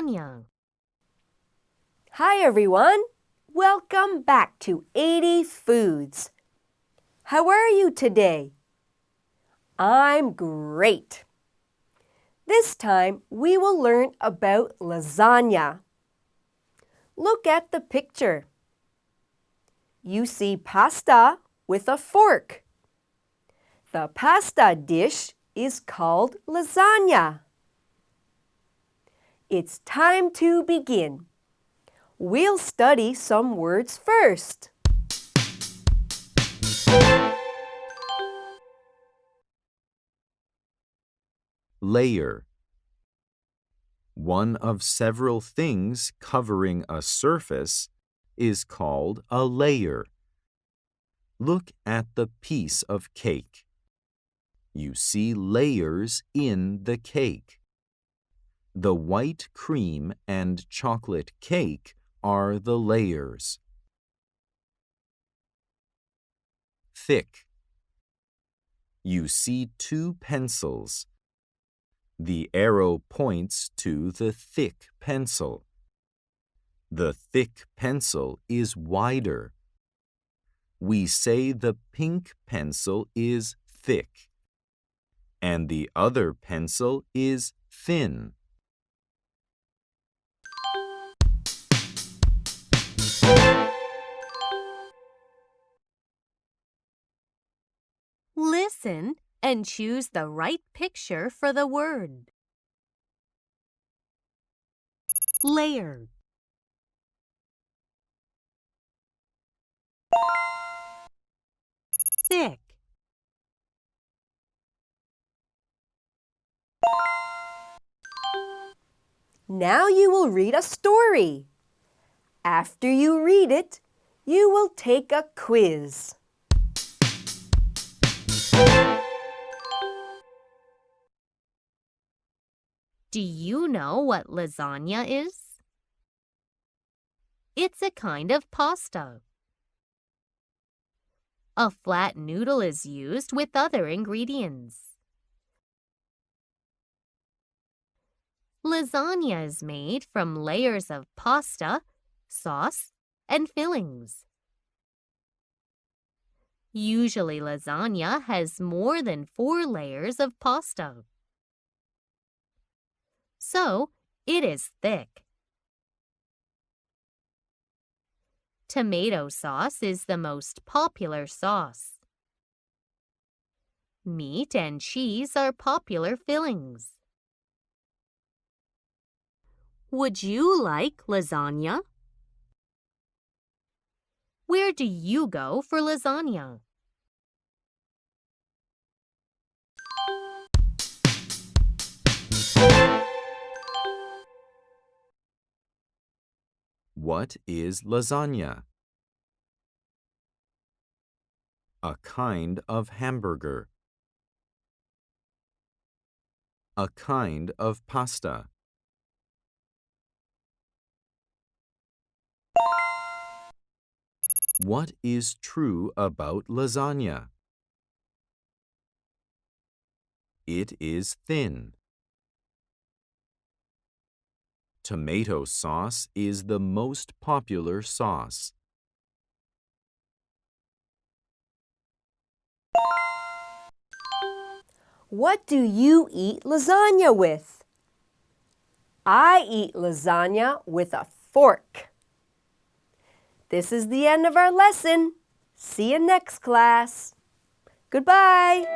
lasagna. Hi everyone! Welcome back to 80 Foods. How are you today? I'm great. This time we will learn about lasagna. Look at the picture. You see pasta with a fork. The pasta dish is called lasagna. It's time to begin. We'll study some words first. Layer. One of several things covering a surface is called a layer. Look at the piece of cake. You see layers in the cake. The white cream and chocolate cake are the layers. Thick. You see two pencils. The arrow points to the thick pencil. The thick pencil is wider. We say the pink pencil is thick, and the other pencil is thin. Listen and choose the right picture for the word. Layer. Thick. Now you will read a story. After you read it, you will take a quiz. Do you know what lasagna is? It's a kind of pasta. A flat noodle is used with other ingredients. Lasagna is made from layers of pasta, sauce, and fillings. Usually lasagna has more than 4 layers of pasta. So, it is thick. Tomato sauce is the most popular sauce. Meat and cheese are popular fillings. Would you like lasagna? Where do you go for lasagna? What is lasagna? A kind of hamburger. A kind of pasta. What is true about lasagna? It is thin. Tomato sauce is the most popular sauce. What do you eat lasagna with? I eat lasagna with a fork. This is the end of our lesson. See you next class. Goodbye.